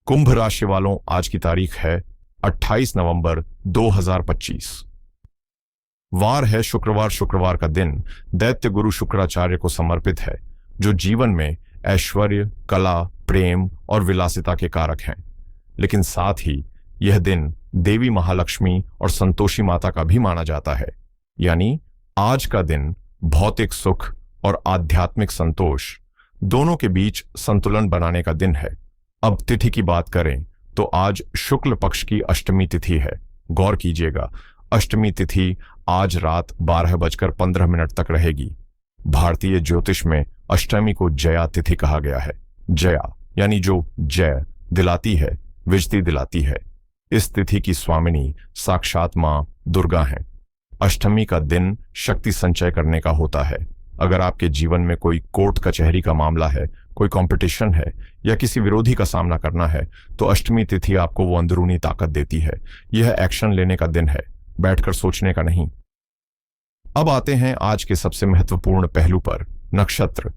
कुंभ राशि वालों, आज की तारीख है 28 नवंबर 2025। वार है शुक्रवार। शुक्रवार का दिन दैत्य गुरु शुक्राचार्य को समर्पित है, जो जीवन में ऐश्वर्य, कला, प्रेम और विलासिता के कारक हैं। लेकिन साथ ही यह दिन देवी महालक्ष्मी और संतोषी माता का भी माना जाता है। यानी आज का दिन भौतिक सुख और आध्यात्मिक संतोष दोनों के बीच संतुलन बनाने का दिन है। अब तिथि की बात करें तो आज शुक्ल पक्ष की अष्टमी तिथि है। गौर कीजिएगा, अष्टमी तिथि आज रात 12:15 तक रहेगी। भारतीय ज्योतिष में अष्टमी को जया तिथि कहा गया है। जया यानी जो जय दिलाती है, विजयी दिलाती है। इस तिथि की स्वामिनी साक्षात मां दुर्गा हैं। अष्टमी का दिन शक्ति संचय करने का होता है। अगर आपके जीवन में कोई कोर्ट कचहरी का मामला है, कोई कंपटीशन है या किसी विरोधी का सामना करना है, तो अष्टमी तिथि आपको वो अंदरूनी ताकत देती है। यह एक्शन लेने का दिन है, बैठकर सोचने का नहीं। अब आते हैं आज के सबसे महत्वपूर्ण पहलू पर, नक्षत्र।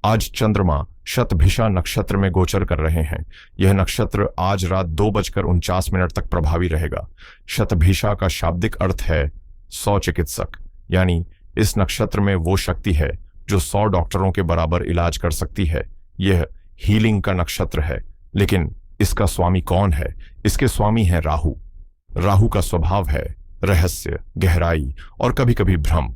आज चंद्रमा शतभिषा नक्षत्र में गोचर कर रहे हैं। यह नक्षत्र आज रात 2:49 तक प्रभावी रहेगा। शतभिषा का शाब्दिक अर्थ है 100 चिकित्सक, यानी इस नक्षत्र में वो शक्ति है जो 100 डॉक्टरों के बराबर इलाज कर सकती है। यह हीलिंग का नक्षत्र है। लेकिन इसका स्वामी कौन है? इसके स्वामी है राहु। राहु का स्वभाव है रहस्य, गहराई और कभी कभी भ्रम।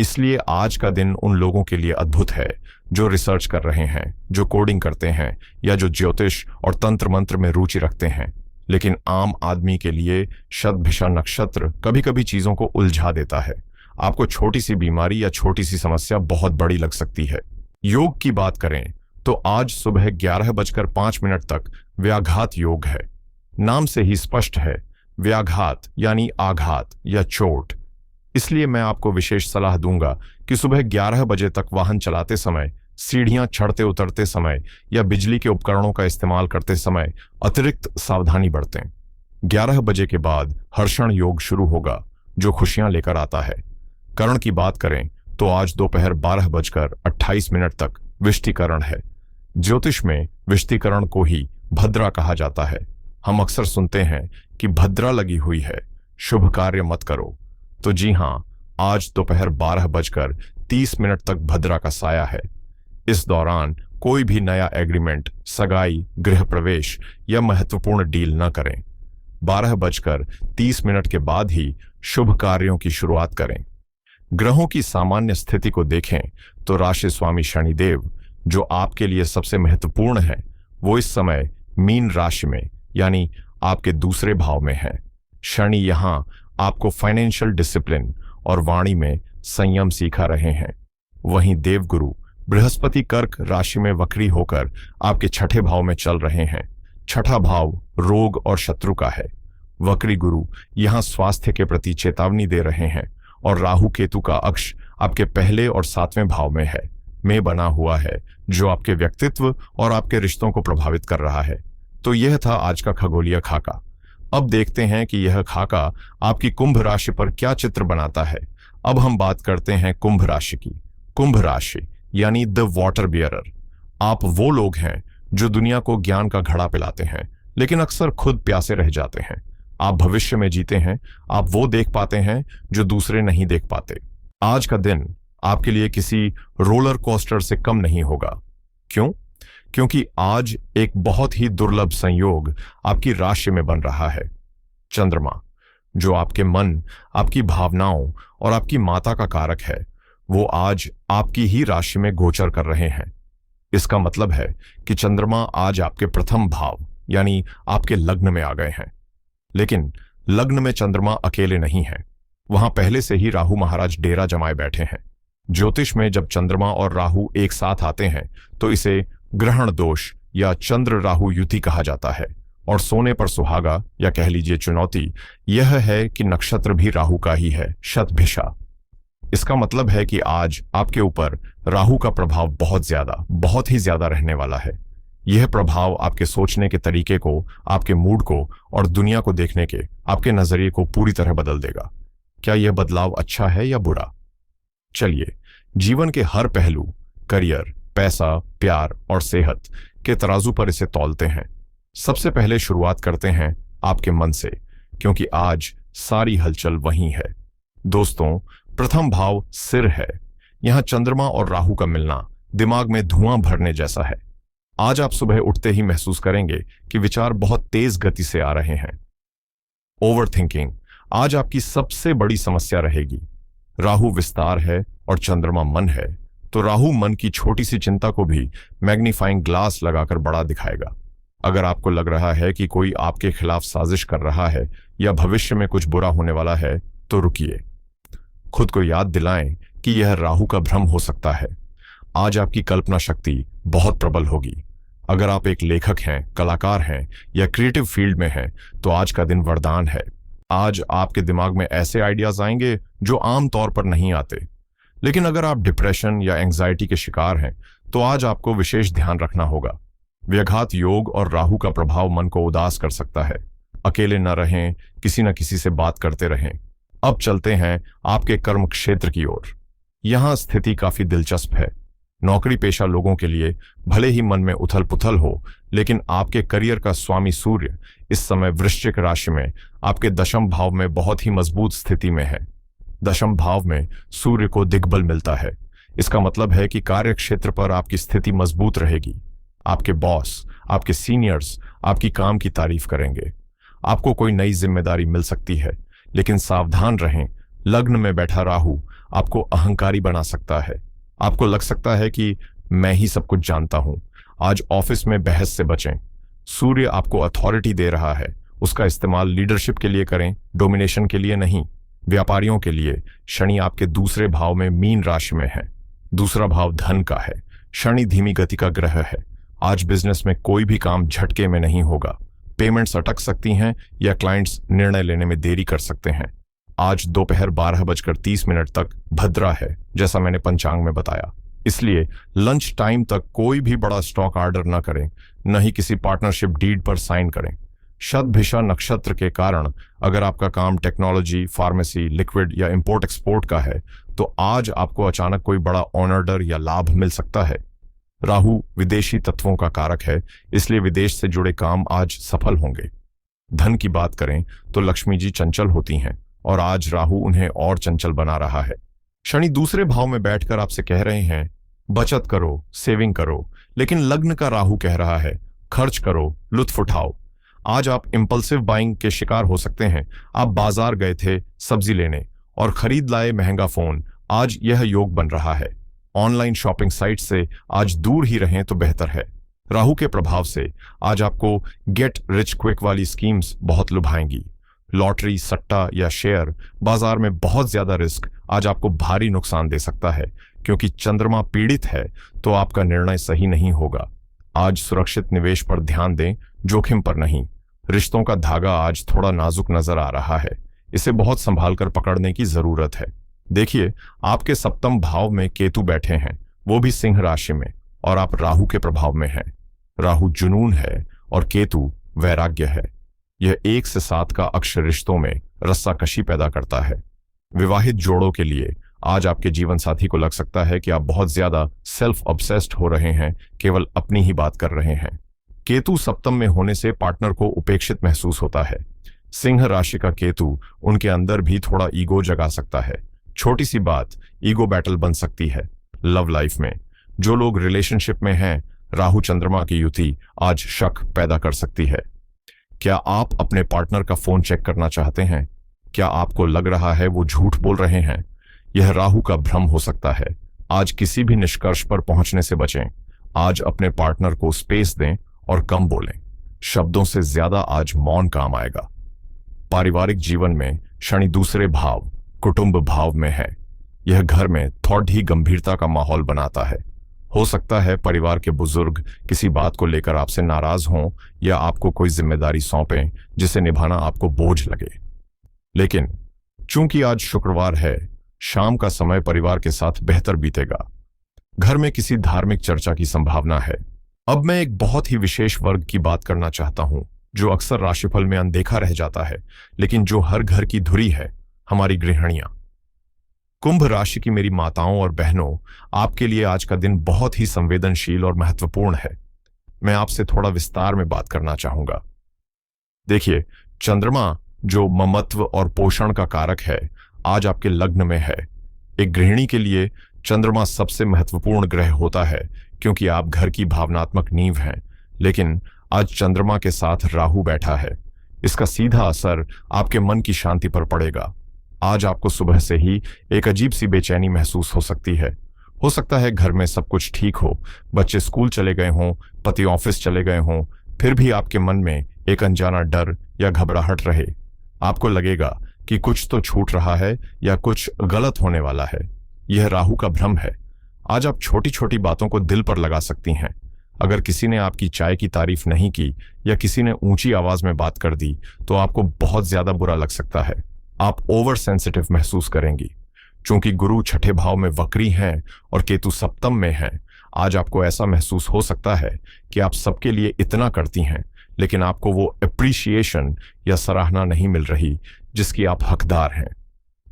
इसलिए आज का दिन उन लोगों के लिए अद्भुत है जो रिसर्च कर रहे हैं, जो कोडिंग करते हैं या जो ज्योतिष और तंत्र मंत्र में रुचि रखते हैं। लेकिन आम आदमी के लिए शतभिषा नक्षत्र कभी कभी चीजों को उलझा देता है। आपको छोटी सी बीमारी या छोटी सी समस्या बहुत बड़ी लग सकती है। योग की बात करें तो आज सुबह 11:05 तक व्याघात योग है। नाम से ही स्पष्ट है, व्याघात यानी आघात या चोट। इसलिए मैं आपको विशेष सलाह दूंगा कि सुबह 11 बजे तक वाहन चलाते समय, सीढ़ियां चढ़ते उतरते समय या बिजली के उपकरणों का इस्तेमाल करते समय अतिरिक्त सावधानी बरतें। 11 बजे के बाद हर्षण योग शुरू होगा, जो खुशियां लेकर आता है। करण की बात करें तो आज दोपहर 12:28 तक विष्टिकरण है। ज्योतिष में विष्टिकरण को ही भद्रा कहा जाता है। हम अक्सर सुनते हैं कि भद्रा लगी हुई है, शुभ कार्य मत करो। तो जी हां, आज दोपहर 12:30 तक भद्रा का साया है। इस दौरान कोई भी नया एग्रीमेंट, सगाई, गृह प्रवेश या महत्वपूर्ण डील न करें। 12:30 के बाद ही शुभ कार्यों की शुरुआत करें। ग्रहों की सामान्य स्थिति को देखें तो राशि स्वामी शनिदेव, जो आपके लिए सबसे महत्वपूर्ण है, वो इस समय मीन राशि में यानी आपके दूसरे भाव में है। शनि यहां आपको फाइनेंशियल डिसिप्लिन और वाणी में संयम सिखा रहे हैं। वहीं देवगुरु बृहस्पति कर्क राशि में वक्री होकर आपके छठे भाव में चल रहे हैं। छठा भाव रोग और शत्रु का है। वक्री गुरु यहां स्वास्थ्य के प्रति चेतावनी दे रहे हैं और राहु केतु का अक्ष आपके पहले और 7वें भाव में है, में बना हुआ है, जो आपके व्यक्तित्व और आपके रिश्तों को प्रभावित कर रहा है। तो यह था आज का खगोलीय खाका। अब देखते हैं कि यह खाका आपकी कुंभ राशि पर क्या चित्र बनाता है। अब हम बात करते हैं कुंभ राशि की। कुंभ राशि यानी द वाटर बियरर। आप वो लोग हैं जो दुनिया को ज्ञान का घड़ा पिलाते हैं, लेकिन अक्सर खुद प्यासे रह जाते हैं। आप भविष्य में जीते हैं। आप वो देख पाते हैं जो दूसरे नहीं देख पाते। आज का दिन आपके लिए किसी रोलर कोस्टर से कम नहीं होगा। क्यों? क्योंकि आज एक बहुत ही दुर्लभ संयोग आपकी राशि में बन रहा है। चंद्रमा, जो आपके मन, आपकी भावनाओं और आपकी माता का कारक है, वो आज आपकी ही राशि में गोचर कर रहे हैं। इसका मतलब है कि चंद्रमा आज आपके प्रथम भाव यानी आपके लग्न में आ गए हैं। लेकिन लग्न में चंद्रमा अकेले नहीं है, वहां पहले से ही राहु महाराज डेरा जमाए बैठे हैं। ज्योतिष में जब चंद्रमा और राहु एक साथ आते हैं तो इसे ग्रहण दोष या चंद्र राहु युति कहा जाता है। और सोने पर सुहागा या कह लीजिए चुनौती यह है कि नक्षत्र भी राहु का ही है, शतभिषा। इसका मतलब है कि आज आपके ऊपर राहु का प्रभाव बहुत ही ज्यादा रहने वाला है। यह प्रभाव आपके सोचने के तरीके को, आपके मूड को और दुनिया को देखने के आपके नजरिए को पूरी तरह बदल देगा। क्या यह बदलाव अच्छा है या बुरा? चलिए जीवन के हर पहलू, करियर, पैसा, प्यार और सेहत के तराजू पर इसे तौलते हैं। सबसे पहले शुरुआत करते हैं आपके मन से, क्योंकि आज सारी हलचल वहीं है। दोस्तों, प्रथम भाव सिर है। यहां चंद्रमा और राहु का मिलना दिमाग में धुआं भरने जैसा है। आज आप सुबह उठते ही महसूस करेंगे कि विचार बहुत तेज गति से आ रहे हैं। ओवर थिंकिंग आज आपकी सबसे बड़ी समस्या रहेगी। राहु विस्तार है और चंद्रमा मन है, तो राहु मन की छोटी सी चिंता को भी मैग्नीफाइंग ग्लास लगाकर बड़ा दिखाएगा। अगर आपको लग रहा है कि कोई आपके खिलाफ साजिश कर रहा है या भविष्य में कुछ बुरा होने वाला है, तो रुकिए। खुद को याद दिलाएं कि यह राहु का भ्रम हो सकता है। आज आपकी कल्पना शक्ति बहुत प्रबल होगी। अगर आप एक लेखक हैं, कलाकार हैं या क्रिएटिव फील्ड में हैं, तो आज का दिन वरदान है। आज आपके दिमाग में ऐसे आइडियाज आएंगे जो आम तौर पर नहीं आते। लेकिन अगर आप डिप्रेशन या एंजाइटी के शिकार हैं, तो आज आपको विशेष ध्यान रखना होगा। व्यघात योग और राहु का प्रभाव मन को उदास कर सकता है। अकेले न रहें, किसी न किसी से बात करते रहें। अब चलते हैं आपके कर्म क्षेत्र की ओर। यहां स्थिति काफी दिलचस्प है। नौकरी पेशा लोगों के लिए भले ही मन में उथल पुथल हो, लेकिन आपके करियर का स्वामी सूर्य इस समय वृश्चिक राशि में आपके दशम भाव में बहुत ही मजबूत स्थिति में है। दशम भाव में सूर्य को दिग्बल मिलता है। इसका मतलब है कि कार्य क्षेत्र पर आपकी स्थिति मजबूत रहेगी। आपके बॉस, आपके सीनियर्स आपकी काम की तारीफ करेंगे। आपको कोई नई जिम्मेदारी मिल सकती है, लेकिन सावधान रहें। लग्न में बैठा राहु आपको अहंकारी बना सकता है। आपको लग सकता है कि मैं ही सब कुछ जानता हूं। आज ऑफिस में बहस से बचें। सूर्य आपको अथॉरिटी दे रहा है, उसका इस्तेमाल लीडरशिप के लिए करें, डोमिनेशन के लिए नहीं। व्यापारियों के लिए शनि आपके दूसरे भाव में मीन राशि में है। दूसरा भाव धन का है। शनि धीमी गति का ग्रह है। आज बिजनेस में कोई भी काम झटके में नहीं होगा। पेमेंट्स अटक सकती हैं या क्लाइंट्स निर्णय लेने में देरी कर सकते हैं। आज दोपहर 12:30 तक भद्रा है, जैसा मैंने पंचांग में बताया। इसलिए लंच टाइम तक कोई भी बड़ा स्टॉक ऑर्डर न करें, न ही किसी पार्टनरशिप डीड पर साइन करें। शतभिषा नक्षत्र के कारण अगर आपका काम टेक्नोलॉजी, फार्मेसी, लिक्विड या इंपोर्ट एक्सपोर्ट का है, तो आज आपको अचानक कोई बड़ा ऑर्डर या लाभ मिल सकता है। राहु विदेशी तत्वों का कारक है, इसलिए विदेश से जुड़े काम आज सफल होंगे। धन की बात करें तो लक्ष्मी जी चंचल होती हैं और आज राहु उन्हें और चंचल बना रहा है। शनि दूसरे भाव में बैठकर आपसे कह रहे हैं बचत करो, सेविंग करो, लेकिन लग्न का राहु कह रहा है खर्च करो, लुत्फ उठाओ। आज आप इंपल्सिव बाइंग के शिकार हो सकते हैं। आप बाजार गए थे सब्जी लेने और खरीद लाए महंगा फोन। आज यह योग बन रहा है। ऑनलाइन शॉपिंग साइट से आज दूर ही रहें तो बेहतर है। राहु के प्रभाव से आज आपको गेट रिच क्विक वाली स्कीम्स बहुत लुभाएंगी। लॉटरी, सट्टा या शेयर बाजार में बहुत ज्यादा रिस्क आज आपको भारी नुकसान दे सकता है। क्योंकि चंद्रमा पीड़ित है, तो आपका निर्णय सही नहीं होगा। आज सुरक्षित निवेश पर ध्यान दें, जोखिम पर नहीं। रिश्तों का धागा आज थोड़ा नाजुक नजर आ रहा है, इसे बहुत संभाल कर पकड़ने की जरूरत है। देखिए, आपके सप्तम भाव में केतु बैठे हैं, वो भी सिंह राशि में, और आप राहु के प्रभाव में हैं। राहु जुनून है और केतु वैराग्य है। यह 1 से 7 का अक्षर रिश्तों में रस्साकशी पैदा करता है। विवाहित जोड़ों के लिए आज आपके जीवन साथी को लग सकता है कि आप बहुत ज्यादा सेल्फ ऑब्सेस्ड हो रहे हैं, केवल अपनी ही बात कर रहे हैं। केतु सप्तम में होने से पार्टनर को उपेक्षित महसूस होता है। सिंह राशि का केतु उनके अंदर भी थोड़ा ईगो जगा सकता है। छोटी सी बात ईगो बैटल बन सकती है। लव लाइफ में जो लोग रिलेशनशिप में हैं, राहु चंद्रमा की युति आज शक पैदा कर सकती है। क्या आप अपने पार्टनर का फोन चेक करना चाहते हैं? क्या आपको लग रहा है वो झूठ बोल रहे हैं? यह राहु का भ्रम हो सकता है। आज किसी भी निष्कर्ष पर पहुंचने से बचें। आज अपने पार्टनर को स्पेस दें और कम बोलें। शब्दों से ज्यादा आज मौन काम आएगा। पारिवारिक जीवन में शनि दूसरे भाव कुटुंब भाव में है। यह घर में थोड़ी ही गंभीरता का माहौल बनाता है। हो सकता है परिवार के बुजुर्ग किसी बात को लेकर आपसे नाराज हों या आपको कोई जिम्मेदारी सौंपें जिसे निभाना आपको बोझ लगे। लेकिन चूंकि आज शुक्रवार है, शाम का समय परिवार के साथ बेहतर बीतेगा। घर में किसी धार्मिक चर्चा की संभावना है। अब मैं एक बहुत ही विशेष वर्ग की बात करना चाहता हूं, जो अक्सर राशिफल में अनदेखा रह जाता है, लेकिन जो हर घर की धुरी है, हमारी गृहिणियां। कुंभ राशि की मेरी माताओं और बहनों, आपके लिए आज का दिन बहुत ही संवेदनशील और महत्वपूर्ण है। मैं आपसे थोड़ा विस्तार में बात करना चाहूंगा। देखिए, चंद्रमा जो ममत्व और पोषण का कारक है, आज आपके लग्न में है। एक गृहिणी के लिए चंद्रमा सबसे महत्वपूर्ण ग्रह होता है, क्योंकि आप घर की भावनात्मक नींव हैं। लेकिन आज चंद्रमा के साथ राहु बैठा है। इसका सीधा असर आपके मन की शांति पर पड़ेगा। आज आपको सुबह से ही एक अजीब सी बेचैनी महसूस हो सकती है। हो सकता है घर में सब कुछ ठीक हो, बच्चे स्कूल चले गए हों, पति ऑफिस चले गए हों, फिर भी आपके मन में एक अनजाना डर या घबराहट रहे। आपको लगेगा कि कुछ तो छूट रहा है या कुछ गलत होने वाला है। यह राहु का भ्रम है। आज आप छोटी छोटी बातों को दिल पर लगा सकती हैं। अगर किसी ने आपकी चाय की तारीफ नहीं की या किसी ने ऊंची आवाज में बात कर दी, तो आपको बहुत ज्यादा बुरा लग सकता है। आप ओवर सेंसिटिव महसूस करेंगी। चूंकि गुरु छठे भाव में वक्री हैं और केतु सप्तम में है, आज आपको ऐसा महसूस हो सकता है कि आप सबके लिए इतना करती हैं, लेकिन आपको वो अप्रिशिएशन या सराहना नहीं मिल रही जिसकी आप हकदार हैं।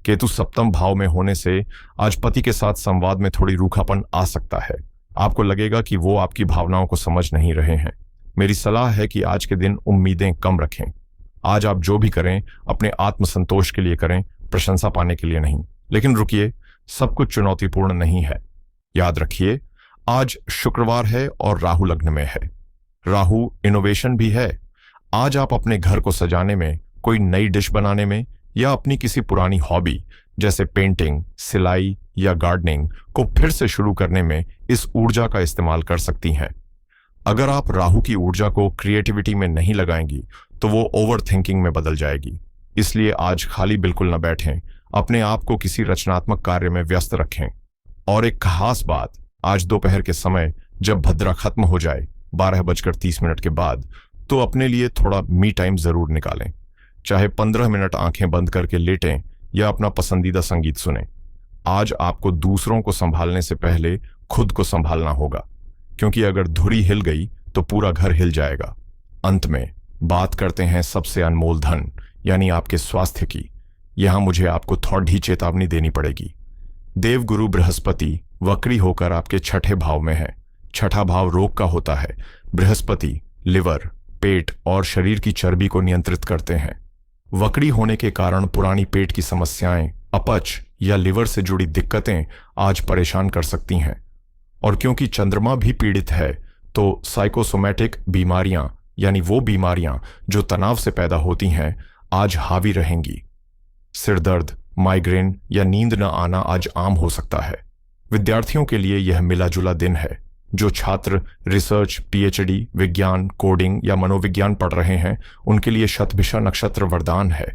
केतु सप्तम भाव में होने से आज पति के साथ संवाद में थोड़ी रूखापन आ सकता है। आपको लगेगा कि वो आपकी भावनाओं को समझ नहीं रहे हैं। मेरी सलाह है कि आज के दिन उम्मीदें कम रखें। आज आप जो भी करें अपने आत्मसंतोष के लिए करें, प्रशंसा पाने के लिए नहीं। लेकिन रुकिए, सब कुछ चुनौतीपूर्ण नहीं है। याद रखिए, आज शुक्रवार है और राहु लग्न में है। राहु इनोवेशन भी है। आज आप अपने घर को सजाने में, कोई नई डिश बनाने में या अपनी किसी पुरानी हॉबी जैसे पेंटिंग, सिलाई या गार्डनिंग को फिर से शुरू करने में इस ऊर्जा का इस्तेमाल कर सकती हैं। अगर आप राहु की ऊर्जा को क्रिएटिविटी में नहीं लगाएंगी तो वो ओवर थिंकिंग में बदल जाएगी। इसलिए आज खाली बिल्कुल न बैठें, अपने आप को किसी रचनात्मक कार्य में व्यस्त रखें। और एक खास बात, आज दोपहर के समय जब भद्रा खत्म हो जाए 12:30 के बाद, तो अपने लिए थोड़ा मी टाइम जरूर निकालें। चाहे 15 मिनट आंखें बंद करके लेटें या अपना पसंदीदा संगीत सुनें। आज आपको दूसरों को संभालने से पहले खुद को संभालना होगा, क्योंकि अगर धुरी हिल गई तो पूरा घर हिल जाएगा। अंत में बात करते हैं सबसे अनमोल धन यानी आपके स्वास्थ्य की। यहां मुझे आपको थोड़ी चेतावनी देनी पड़ेगी। देवगुरु बृहस्पति वक्री होकर आपके छठे भाव में है। छठा भाव रोग का होता है। बृहस्पति लिवर, पेट और शरीर की चर्बी को नियंत्रित करते हैं। वक्री होने के कारण पुरानी पेट की समस्याएं, अपच या लिवर से जुड़ी दिक्कतें आज परेशान कर सकती हैं। और क्योंकि चंद्रमा भी पीड़ित है, तो साइकोसोमैटिक बीमारियां यानी वो बीमारियां जो तनाव से पैदा होती हैं, आज हावी रहेंगी। सिरदर्द, माइग्रेन या नींद न आना आज आम हो सकता है। विद्यार्थियों के लिए यह मिला जुला दिन है। जो छात्र रिसर्च, पीएचडी, विज्ञान, कोडिंग या मनोविज्ञान पढ़ रहे हैं, उनके लिए शतभिषा नक्षत्र वरदान है।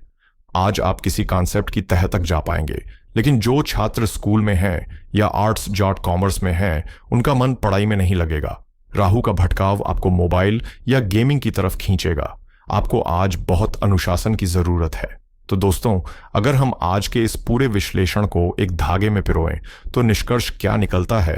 आज आप किसी कॉन्सेप्ट की तह तक जा पाएंगे। लेकिन जो छात्र स्कूल में हैं या आर्ट्स जॉट कॉमर्स में हैं, उनका मन पढ़ाई में नहीं लगेगा। राहु का भटकाव आपको मोबाइल या गेमिंग की तरफ खींचेगा। आपको आज बहुत अनुशासन की जरूरत है। तो दोस्तों, अगर हम आज के इस पूरे विश्लेषण को एक धागे में पिरोएं तो निष्कर्ष क्या निकलता है?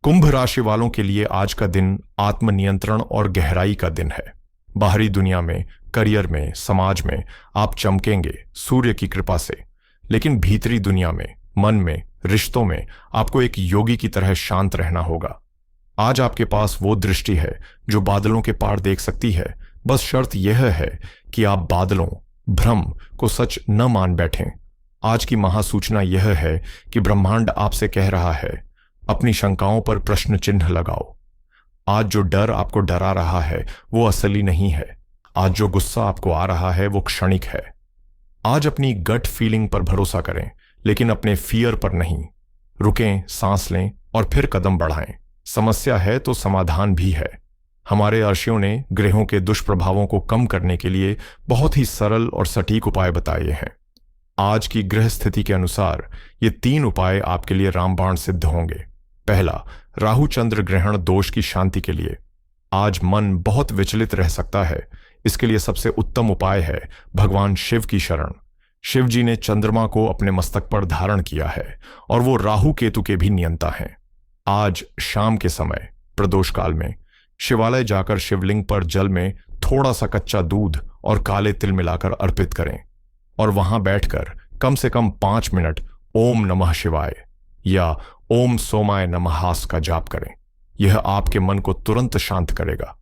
कुंभ राशि वालों के लिए आज का दिन आत्मनियंत्रण और गहराई का दिन है। बाहरी दुनिया में, करियर में, समाज में आप चमकेंगे सूर्य की कृपा से। लेकिन भीतरी दुनिया में, मन में, रिश्तों में आपको एक योगी की तरह शांत रहना होगा। आज आपके पास वो दृष्टि है जो बादलों के पार देख सकती है। बस शर्त यह है कि आप बादलों, भ्रम को सच न मान बैठें। आज की महासूचना यह है कि ब्रह्मांड आपसे कह रहा है, अपनी शंकाओं पर प्रश्न चिन्ह लगाओ। आज जो डर आपको डरा रहा है वो असली नहीं है। आज जो गुस्सा आपको आ रहा है वो क्षणिक है। आज अपनी गट फीलिंग पर भरोसा करें, लेकिन अपने फियर पर नहीं। रुकें, सांस लें और फिर कदम बढ़ाएं। समस्या है तो समाधान भी है। हमारे ऋषियों ने ग्रहों के दुष्प्रभावों को कम करने के लिए बहुत ही सरल और सटीक उपाय बताए हैं। आज की ग्रह स्थिति के अनुसार ये 3 उपाय आपके लिए रामबाण सिद्ध होंगे। पहला, राहु चंद्र ग्रहण दोष की शांति के लिए। आज मन बहुत विचलित रह सकता है। इसके लिए सबसे उत्तम उपाय है भगवान शिव की शरण। शिव जी ने चंद्रमा को अपने मस्तक पर धारण किया है और वो राहु केतु के भी नियंता हैं। आज शाम के समय प्रदोष काल में शिवालय जाकर शिवलिंग पर जल में थोड़ा सा कच्चा दूध और काले तिल मिलाकर अर्पित करें और वहां बैठकर कम से कम 5 मिनट ओम नमः शिवाय या ओम सोमाय नमः का जाप करें। यह आपके मन को तुरंत शांत करेगा।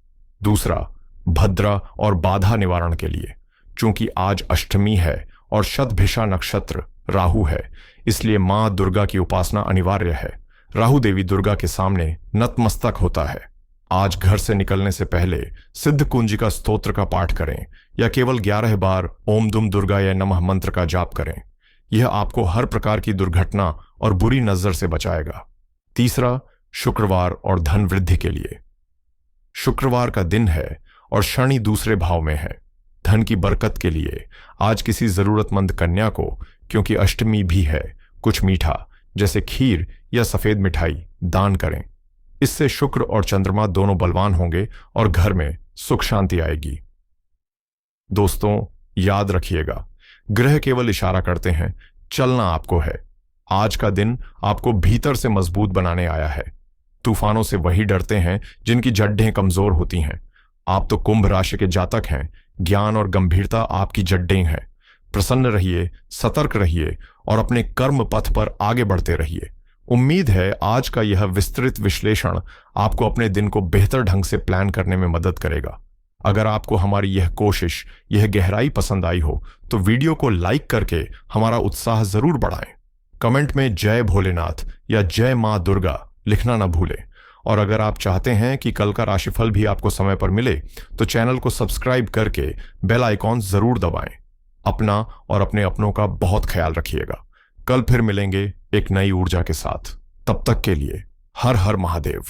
दूसरा, भद्रा और बाधा निवारण के लिए। चूंकि आज अष्टमी है और शतभिषा नक्षत्र राहु है, इसलिए मां दुर्गा की उपासना अनिवार्य है। राहु देवी दुर्गा के सामने नतमस्तक होता है। आज घर से निकलने से पहले सिद्ध कुंजिका स्तोत्र का पाठ करें या केवल 11 बार ओम दुम दुर्गाय नमः मंत्र का जाप करें। यह आपको हर प्रकार की दुर्घटना और बुरी नजर से बचाएगा। तीसरा, शुक्रवार और धन वृद्धि के लिए। शुक्रवार का दिन है और शनि दूसरे भाव में है। धन की बरकत के लिए आज किसी जरूरतमंद कन्या को, क्योंकि अष्टमी भी है, कुछ मीठा जैसे खीर या सफेद मिठाई दान करें। इससे शुक्र और चंद्रमा दोनों बलवान होंगे और घर में सुख शांति आएगी। दोस्तों, याद रखिएगा, ग्रह केवल इशारा करते हैं, चलना आपको है। आज का दिन आपको भीतर से मजबूत बनाने आया है। तूफानों से वही डरते हैं जिनकी जड्डें कमजोर होती हैं। आप तो कुंभ राशि के जातक हैं। ज्ञान और गंभीरता आपकी जड्डें हैं। प्रसन्न रहिए, सतर्क रहिए और अपने कर्म पथ पर आगे बढ़ते रहिए। उम्मीद है आज का यह विस्तृत विश्लेषण आपको अपने दिन को बेहतर ढंग से प्लान करने में मदद करेगा। अगर आपको हमारी यह कोशिश, यह गहराई पसंद आई हो तो वीडियो को लाइक करके हमारा उत्साह जरूर बढ़ाएं। कमेंट में जय भोलेनाथ या जय मां दुर्गा लिखना न भूलें। और अगर आप चाहते हैं कि कल का राशिफल भी आपको समय पर मिले तो चैनल को सब्सक्राइब करके बेल आइकॉन जरूर दबाएं। अपना और अपने अपनों का बहुत ख्याल रखिएगा। कल फिर मिलेंगे एक नई ऊर्जा के साथ। तब तक के लिए हर हर महादेव।